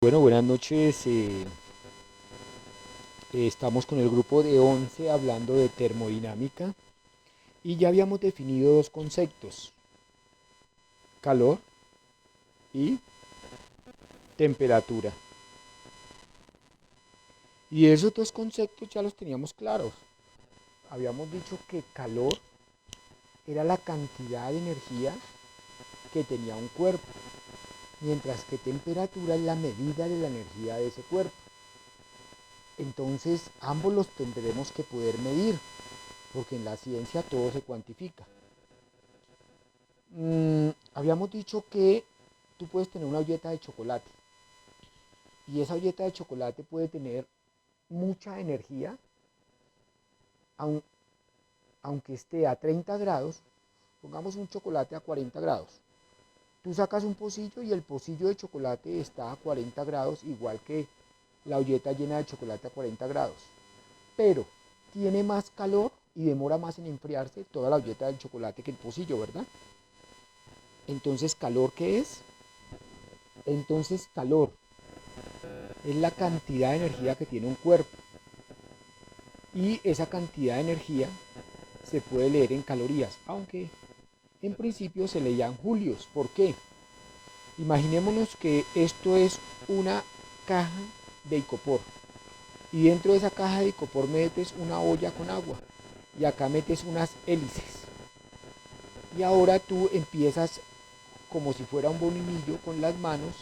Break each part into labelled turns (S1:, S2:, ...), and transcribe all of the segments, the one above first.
S1: Bueno, buenas noches. Estamos con el grupo de 11 hablando de termodinámica y ya habíamos definido dos conceptos, calor y temperatura. Y esos dos conceptos ya los teníamos claros. Habíamos dicho que calor era la cantidad de energía que tenía un cuerpo, mientras que temperatura es la medida de la energía de ese cuerpo. Entonces ambos los tendremos que poder medir, porque en la ciencia todo se cuantifica. Habíamos dicho que tú puedes tener una olleta de chocolate y esa olleta de chocolate puede tener mucha energía, aun- aunque esté a 30 grados, pongamos un chocolate a 40 grados. Tú sacas un pocillo y el pocillo de chocolate está a 40 grados, igual que la olleta llena de chocolate a 40 grados. Pero tiene más calor y demora más en enfriarse toda la olleta del chocolate que el pocillo, ¿verdad? Entonces, ¿calor qué es? Entonces, calor es la cantidad de energía que tiene un cuerpo. Y esa cantidad de energía se puede leer en calorías, aunque en principio se leían julios. ¿Por qué? Imaginémonos que esto es una caja de icopor. Y dentro de esa caja de icopor metes una olla con agua. Y acá metes unas hélices. Y ahora tú empiezas como si fuera un bolinillo con las manos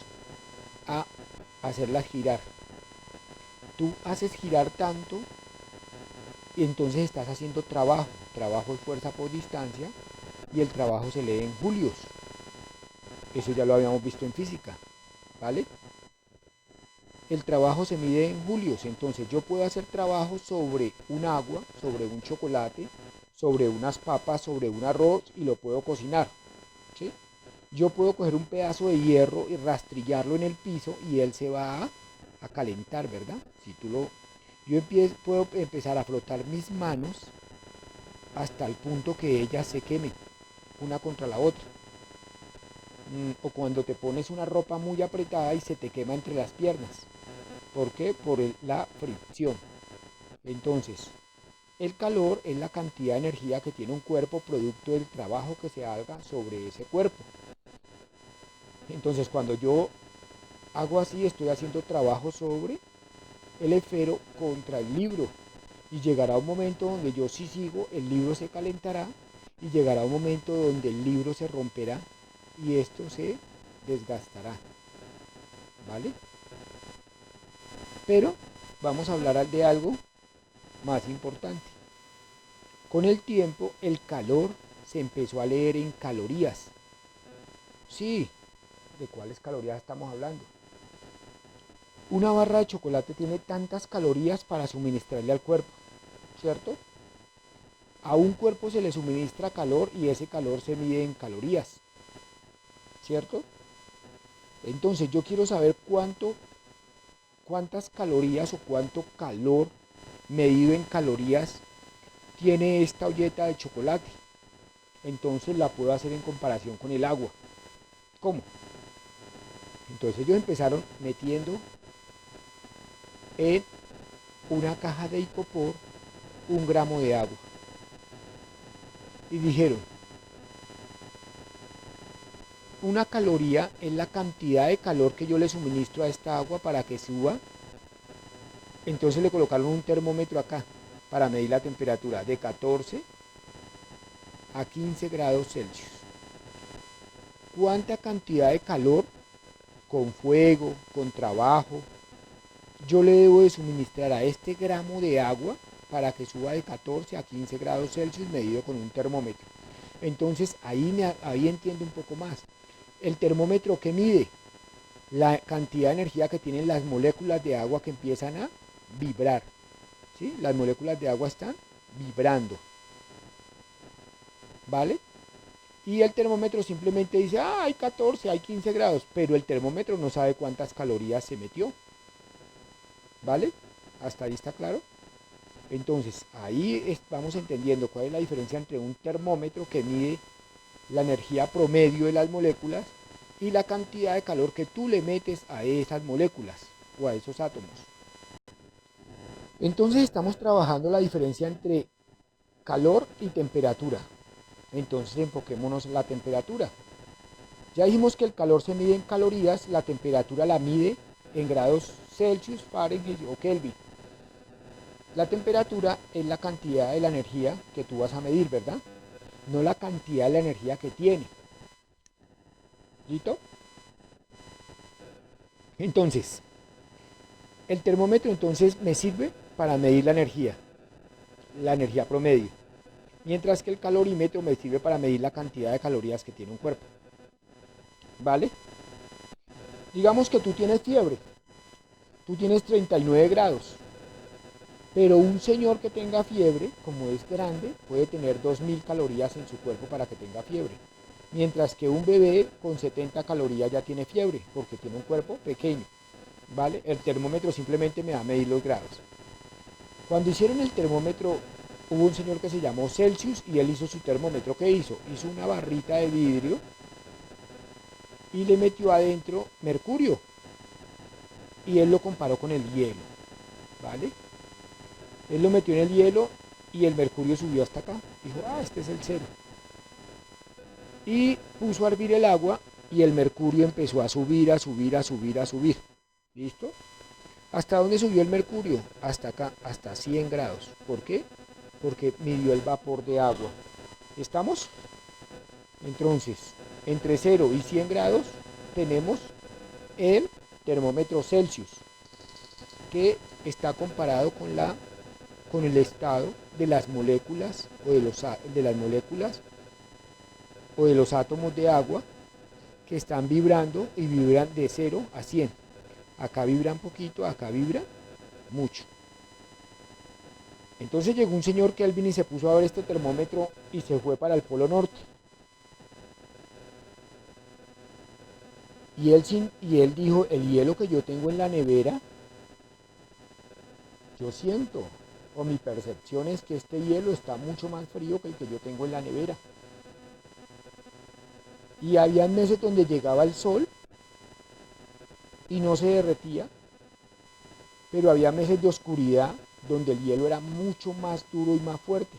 S1: a hacerlas girar. Tú haces girar tanto y entonces estás haciendo trabajo. Trabajo es fuerza por distancia y el trabajo se lee en julios. Eso ya lo habíamos visto en física, ¿vale? El trabajo se mide en julios, entonces yo puedo hacer trabajo sobre un agua, sobre un chocolate, sobre unas papas, sobre un arroz y lo puedo cocinar, ¿sí? Yo puedo coger un pedazo de hierro y rastrillarlo en el piso y él se va a calentar, ¿verdad? Si tú lo, puedo empezar a frotar mis manos hasta el punto que ellas se quemen una contra la otra. O cuando te pones una ropa muy apretada y se te quema entre las piernas. ¿Por qué? Por la fricción. Entonces, el calor es la cantidad de energía que tiene un cuerpo producto del trabajo que se haga sobre ese cuerpo. Entonces, cuando yo hago así, estoy haciendo trabajo sobre el esfero contra el libro. Y llegará un momento donde yo si sigo, el libro se calentará y llegará un momento donde el libro se romperá y esto se desgastará, ¿vale? Pero vamos a hablar de algo más importante. Con el tiempo, el calor se empezó a leer en calorías. Sí, ¿de cuáles calorías estamos hablando? Una barra de chocolate tiene tantas calorías para suministrarle al cuerpo, ¿cierto? A un cuerpo se le suministra calor y ese calor se mide en calorías, ¿cierto? Entonces yo quiero saber cuántas calorías o cuánto calor medido en calorías tiene esta olleta de chocolate. Entonces la puedo hacer en comparación con el agua. ¿Cómo? Entonces ellos empezaron metiendo en una caja de icopor 1 gramo de agua. Y dijeron, una caloría es la cantidad de calor que yo le suministro a esta agua para que suba. Entonces le colocaron un termómetro acá para medir la temperatura de 14 a 15 grados Celsius. ¿Cuánta cantidad de calor con fuego, con trabajo, yo le debo de suministrar a este gramo de agua para que suba de 14 a 15 grados Celsius medido con un termómetro? Entonces ahí entiendo un poco más. El termómetro que mide la cantidad de energía que tienen las moléculas de agua que empiezan a vibrar. ¿Sí? Las moléculas de agua están vibrando. ¿Vale? Y el termómetro simplemente dice, hay 14, hay 15 grados, pero el termómetro no sabe cuántas calorías se metió. ¿Vale? ¿Hasta ahí está claro? Entonces, ahí vamos entendiendo cuál es la diferencia entre un termómetro que mide la energía promedio de las moléculas y la cantidad de calor que tú le metes a esas moléculas o a esos átomos. Entonces estamos trabajando la diferencia entre calor y temperatura. Entonces enfoquémonos en la temperatura. Ya dijimos que el calor se mide en calorías, la temperatura la mide en grados Celsius, Fahrenheit o Kelvin. La temperatura es la cantidad de la energía que tú vas a medir, ¿verdad? No la cantidad de la energía que tiene. ¿Listo? Entonces, el termómetro entonces me sirve para medir la energía promedio. Mientras que el calorímetro me sirve para medir la cantidad de calorías que tiene un cuerpo. ¿Vale? Digamos que tú tienes fiebre. Tú tienes 39 grados. Pero un señor que tenga fiebre, como es grande, puede tener 2000 calorías en su cuerpo para que tenga fiebre. Mientras que un bebé con 70 calorías ya tiene fiebre, porque tiene un cuerpo pequeño. ¿Vale? El termómetro simplemente me va a medir los grados. Cuando hicieron el termómetro, hubo un señor que se llamó Celsius y él hizo su termómetro. ¿Qué hizo? Hizo una barrita de vidrio y le metió adentro mercurio. Y él lo comparó con el hielo. ¿Vale? Él lo metió en el hielo y el mercurio subió hasta acá. Dijo, este es el cero. Y puso a hervir el agua y el mercurio empezó a subir, a subir, a subir, a subir. ¿Listo? ¿Hasta dónde subió el mercurio? Hasta acá, hasta 100 grados. ¿Por qué? Porque midió el vapor de agua. ¿Estamos? Entonces, entre 0 y 100 grados tenemos el termómetro Celsius, que está comparado con el estado de las moléculas o de los átomos de agua que están vibrando y vibran de 0 a 100. Acá vibran poquito, acá vibra mucho. Entonces llegó un señor Kelvin y se puso a ver este termómetro y se fue para el Polo Norte. Y él dijo, el hielo que yo tengo en la nevera, yo siento, o mi percepción es que este hielo está mucho más frío que el que yo tengo en la nevera. Y había meses donde llegaba el sol y no se derretía, pero había meses de oscuridad donde el hielo era mucho más duro y más fuerte.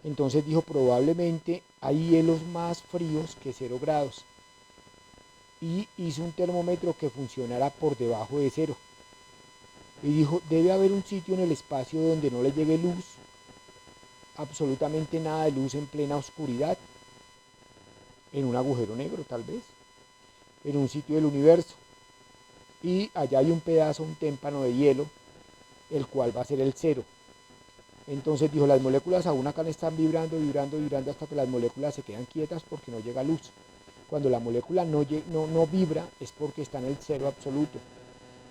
S1: Entonces dijo, probablemente hay hielos más fríos que 0 grados. Y hizo un termómetro que funcionara por debajo de 0. Y dijo, debe haber un sitio en el espacio donde no le llegue luz, absolutamente nada de luz en plena oscuridad, en un agujero negro tal vez, en un sitio del universo. Y allá hay un pedazo, un témpano de hielo, el cual va a ser el 0. Entonces dijo, las moléculas aún acá están vibrando, vibrando, vibrando hasta que las moléculas se quedan quietas porque no llega luz. Cuando la molécula no vibra es porque está en el 0 absoluto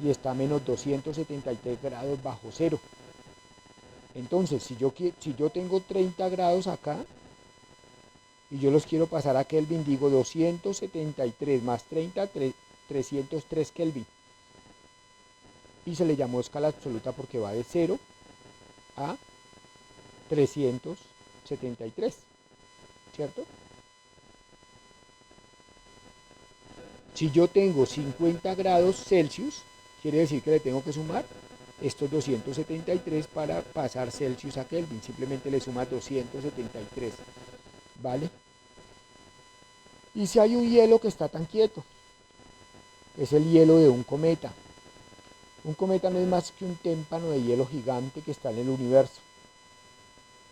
S1: y está a menos 273 grados bajo 0. Entonces, si yo tengo 30 grados acá y yo los quiero pasar a Kelvin, digo 273 más 30, 303 Kelvin. Y se le llamó escala absoluta porque va de 0 a 373, ¿cierto? Si yo tengo 50 grados Celsius, quiere decir que le tengo que sumar estos 273 para pasar Celsius a Kelvin. Simplemente le sumas 273, ¿vale? Y si hay un hielo que está tan quieto, es el hielo de un cometa. Un cometa no es más que un témpano de hielo gigante que está en el universo,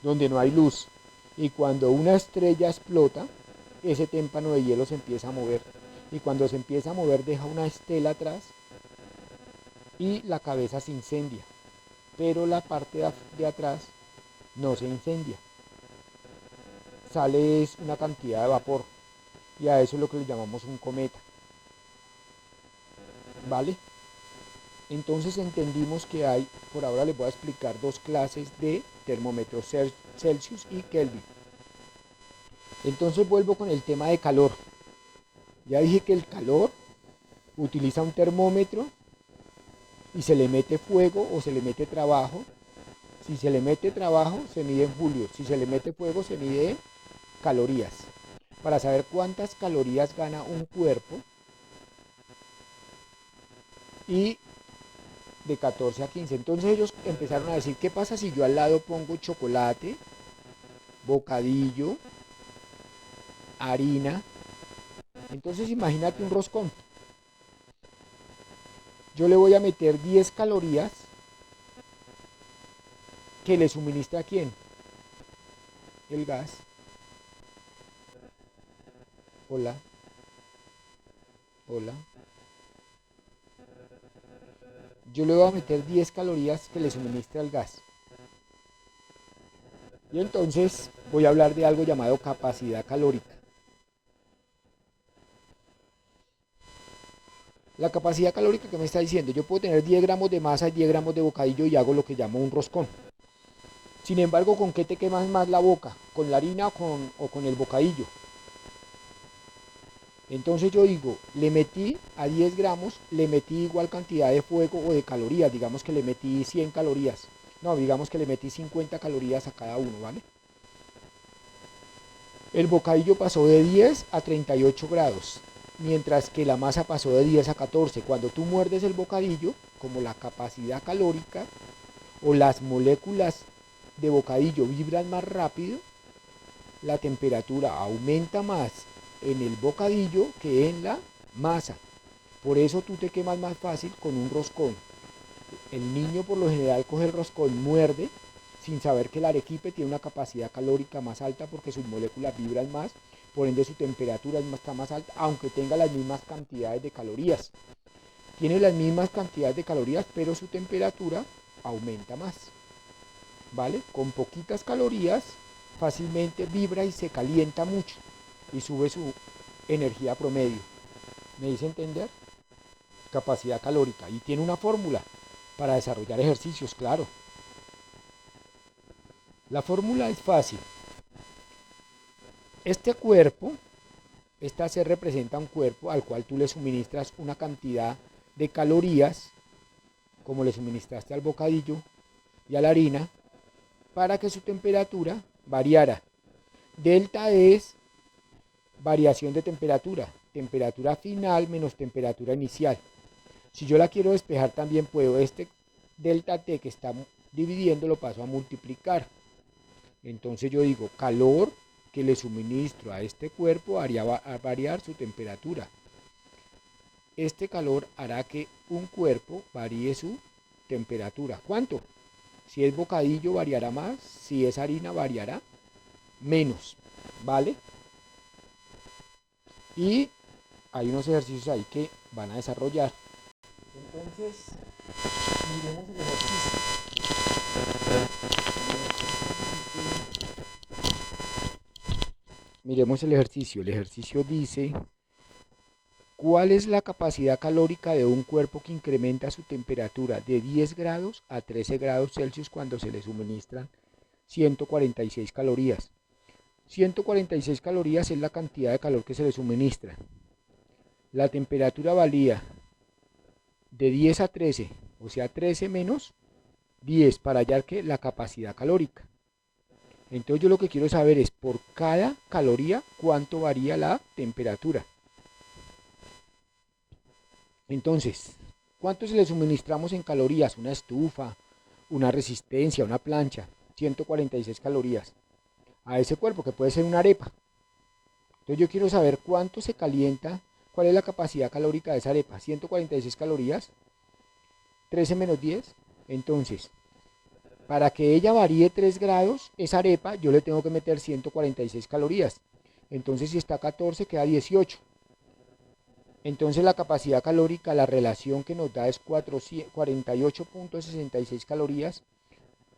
S1: donde no hay luz. Y cuando una estrella explota, ese témpano de hielo se empieza a mover. Y cuando se empieza a mover deja una estela atrás y la cabeza se incendia. Pero la parte de atrás no se incendia. Sale una cantidad de vapor. Y a eso es lo que le llamamos un cometa. ¿Vale? Entonces entendimos que hay, por ahora les voy a explicar dos clases de termómetros Celsius y Kelvin. Entonces vuelvo con el tema de calor. Ya dije que el calor utiliza un termómetro y se le mete fuego o se le mete trabajo. Si se le mete trabajo se mide en julios, si se le mete fuego se mide en calorías. para saber cuántas calorías gana un cuerpo y de 14 a 15. Entonces ellos empezaron a decir, ¿qué pasa si yo al lado pongo chocolate, bocadillo, harina? Entonces imagínate un roscón. Yo le voy a meter 10 calorías que le suministra ¿a quién? El gas. Hola, hola. Yo le voy a meter 10 calorías que le suministra el gas. Y entonces voy a hablar de algo llamado capacidad calórica. La capacidad calórica que me está diciendo, yo puedo tener 10 gramos de masa y 10 gramos de bocadillo y hago lo que llamo un roscón. Sin embargo, ¿con qué te quemas más la boca? ¿Con la harina o con el bocadillo? Entonces yo digo, le metí a 10 gramos, le metí igual cantidad de fuego o de calorías, digamos que le metí 100 calorías. No, digamos que le metí 50 calorías a cada uno, ¿vale? El bocadillo pasó de 10 a 38 grados, mientras que la masa pasó de 10 a 14. Cuando tú muerdes el bocadillo, como la capacidad calórica o las moléculas de bocadillo vibran más rápido, la temperatura aumenta más en el bocadillo que en la masa. Por eso tú te quemas más fácil con un roscón. El niño por lo general coge el roscón, muerde, sin saber que el arequipe tiene una capacidad calórica más alta porque sus moléculas vibran más, por ende su temperatura está más alta, aunque tenga las mismas cantidades de calorías. Tiene las mismas cantidades de calorías, pero su temperatura aumenta más. ¿Vale? Con poquitas calorías fácilmente vibra y se calienta mucho y sube su energía promedio. ¿Me hice entender? Capacidad calórica. Y tiene una fórmula para desarrollar ejercicios, claro. La fórmula es fácil. Este cuerpo, esta C representa un cuerpo al cual tú le suministras una cantidad de calorías, como le suministraste al bocadillo y a la harina, para que su temperatura variara. Delta es variación de temperatura, temperatura final menos temperatura inicial. Si yo la quiero despejar también puedo, este delta T que está dividiendo lo paso a multiplicar. Entonces yo digo, calor que le suministro a este cuerpo haría variar su temperatura. Este calor hará que un cuerpo varíe su temperatura. ¿Cuánto? Si es bocadillo variará más, si es harina variará menos, ¿vale? Y hay unos ejercicios ahí que van a desarrollar. Entonces, miremos el ejercicio. Miremos el ejercicio. El ejercicio dice, ¿cuál es la capacidad calórica de un cuerpo que incrementa su temperatura de 10 grados a 13 grados Celsius cuando se le suministran 146 calorías? 146 calorías es la cantidad de calor que se le suministra. La temperatura varía de 10 a 13, o sea 13 menos 10 para hallar que la capacidad calórica. Entonces yo lo que quiero saber es por cada caloría cuánto varía la temperatura. Entonces, ¿cuánto se le suministramos en calorías? Una estufa, una resistencia, una plancha, 146 calorías a ese cuerpo, que puede ser una arepa. Entonces yo quiero saber cuánto se calienta, cuál es la capacidad calórica de esa arepa. 146 calorías, 13 menos 10. Entonces, para que ella varíe 3 grados, esa arepa yo le tengo que meter 146 calorías. Entonces si está a 14 queda 18. Entonces la capacidad calórica, la relación que nos da es 48.66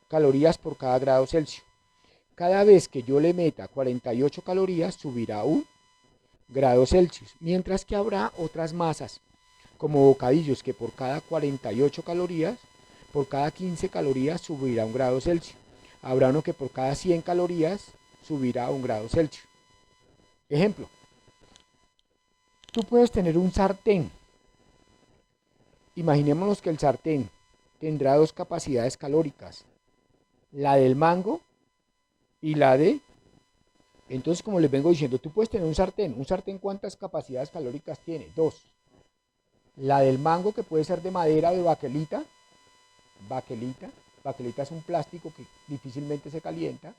S1: calorías por cada grado Celsius. Cada vez que yo le meta 48 calorías, subirá un grado Celsius. Mientras que habrá otras masas, como bocadillos, que por cada 48 calorías, por cada 15 calorías subirá un grado Celsius. Habrá uno que por cada 100 calorías subirá un grado Celsius. Ejemplo, tú puedes tener un sartén. Imaginémonos que el sartén tendrá dos capacidades calóricas, la del mango y la de Entonces, como les vengo diciendo, tú puedes tener un sartén ¿cuántas capacidades calóricas tiene? Dos. La del mango, que puede ser de madera o de baquelita, baquelita, baquelita es un plástico que difícilmente se calienta,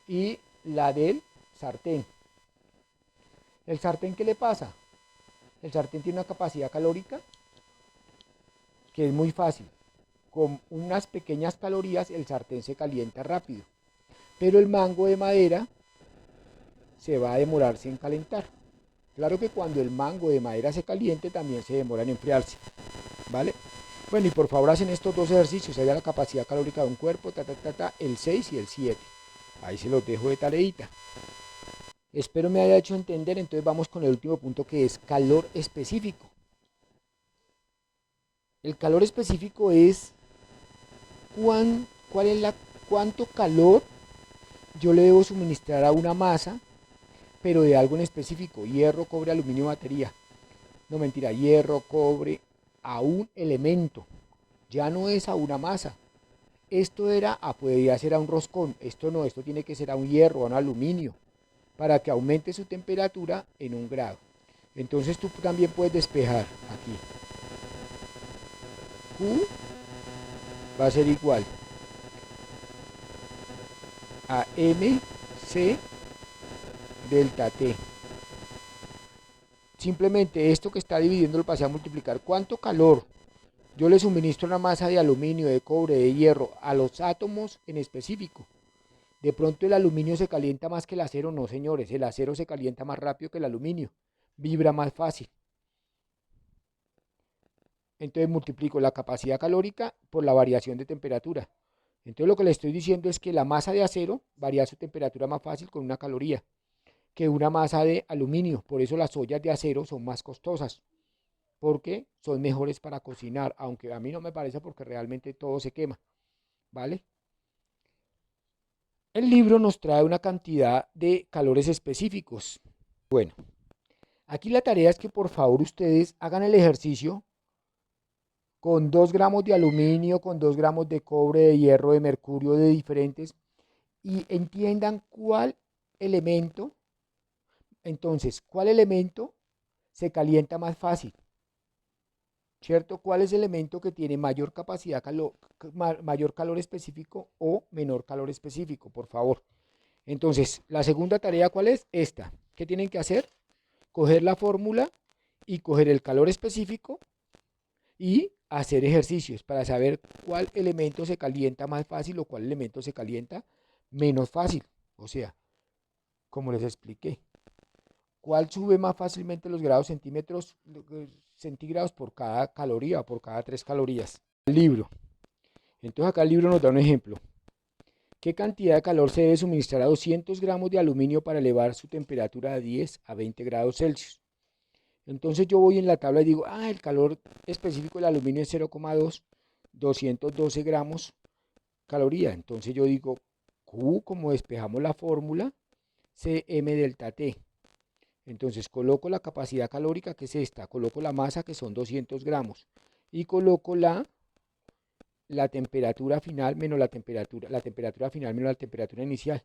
S1: y la del sartén. ¿El sartén qué le pasa? El sartén tiene una capacidad calórica que es muy fácil. Con unas pequeñas calorías el sartén se calienta rápido, pero el mango de madera se va a demorarse en calentar. Claro que cuando el mango de madera se caliente también se demora en enfriarse, ¿vale? Bueno, y por favor hacen estos dos ejercicios, allá la capacidad calórica de un cuerpo, el 6 y el 7. Ahí se los dejo de tareita. Espero me haya hecho entender, entonces vamos con el último punto que es calor específico. El calor específico es cuál es cuánto calor yo le debo suministrar a una masa, pero de algo en específico, hierro, cobre, aluminio, batería. No mentira, hierro, cobre, a un elemento. Ya no es a una masa. Esto podría ser a un roscón. Esto no, esto tiene que ser a un hierro, a un aluminio, para que aumente su temperatura en 1 grado. Entonces tú también puedes despejar aquí. Q va a ser igual a MC delta T. Simplemente esto que está dividiendo lo pasé a multiplicar. ¿Cuánto calor yo le suministro una masa de aluminio, de cobre, de hierro a los átomos en específico? De pronto el aluminio se calienta más que el acero. No, señores, el acero se calienta más rápido que el aluminio, vibra más fácil. Entonces multiplico la capacidad calórica por la variación de temperatura. Entonces lo que le estoy diciendo es que la masa de acero varía su temperatura más fácil con 1 caloría que una masa de aluminio. Por eso las ollas de acero son más costosas, porque son mejores para cocinar, aunque a mí no me parece porque realmente todo se quema, ¿vale? El libro nos trae una cantidad de calores específicos. Bueno, aquí la tarea es que por favor ustedes hagan el ejercicio con 2 gramos de aluminio, con 2 gramos de cobre, de hierro, de mercurio, de diferentes, y entiendan cuál elemento, entonces, cuál elemento se calienta más fácil, ¿cierto? ¿Cuál es el elemento que tiene mayor capacidad, mayor calor específico o menor calor específico, por favor? Entonces, la segunda tarea, ¿cuál es? Esta. ¿Qué tienen que hacer? Coger la fórmula y coger el calor específico y hacer ejercicios para saber cuál elemento se calienta más fácil o cuál elemento se calienta menos fácil. O sea, como les expliqué, cuál sube más fácilmente los grados centígrados por cada caloría o por cada 3 calorías. El libro. Entonces acá el libro nos da un ejemplo. ¿Qué cantidad de calor se debe suministrar a 200 gramos de aluminio para elevar su temperatura de 10 a 20 grados Celsius? Entonces yo voy en la tabla y digo, el calor específico del aluminio es 0,2, 212 gramos caloría. Entonces yo digo, Q, como despejamos la fórmula, Cm delta T. Entonces coloco la capacidad calórica, que es esta, coloco la masa, que son 200 gramos, y coloco la temperatura final menos la temperatura final menos la temperatura inicial.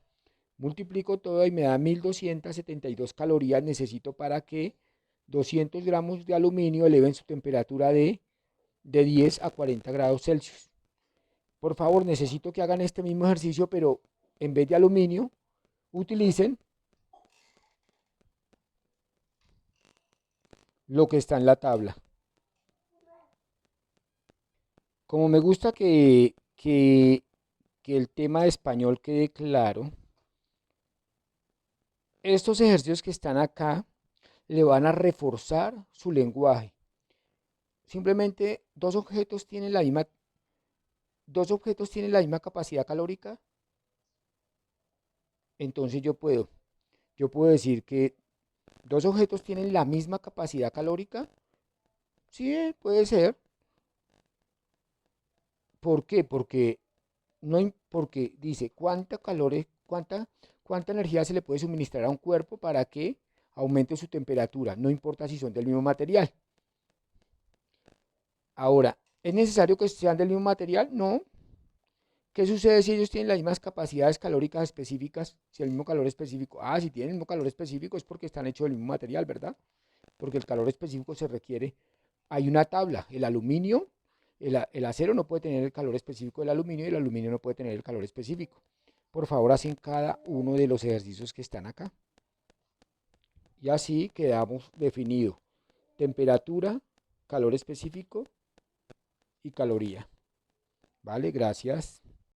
S1: Multiplico todo y me da 1272 calorías necesito para que 200 gramos de aluminio eleven su temperatura de 10 a 40 grados Celsius. Por favor, necesito que hagan este mismo ejercicio, pero en vez de aluminio, utilicen lo que está en la tabla. Como me gusta que el tema de español quede claro, estos ejercicios que están acá le van a reforzar su lenguaje. Simplemente dos objetos tienen la misma capacidad calórica, entonces yo puedo decir que dos objetos tienen la misma capacidad calórica. Sí, puede ser. ¿Por qué? Porque dice cuánta energía se le puede suministrar a un cuerpo para que aumente su temperatura, no importa si son del mismo material. Ahora, ¿es necesario que sean del mismo material? No. ¿Qué sucede si ellos tienen las mismas capacidades calóricas específicas? Si el mismo calor específico. Ah, si tienen el mismo calor específico es porque están hechos del mismo material, ¿verdad? Porque el calor específico se requiere. Hay una tabla. El aluminio, el acero no puede tener el calor específico del aluminio y el aluminio no puede tener el calor específico. Por favor, hacen cada uno de los ejercicios que están acá. Y así quedamos definido. Temperatura, calor específico y caloría. ¿Vale? Gracias.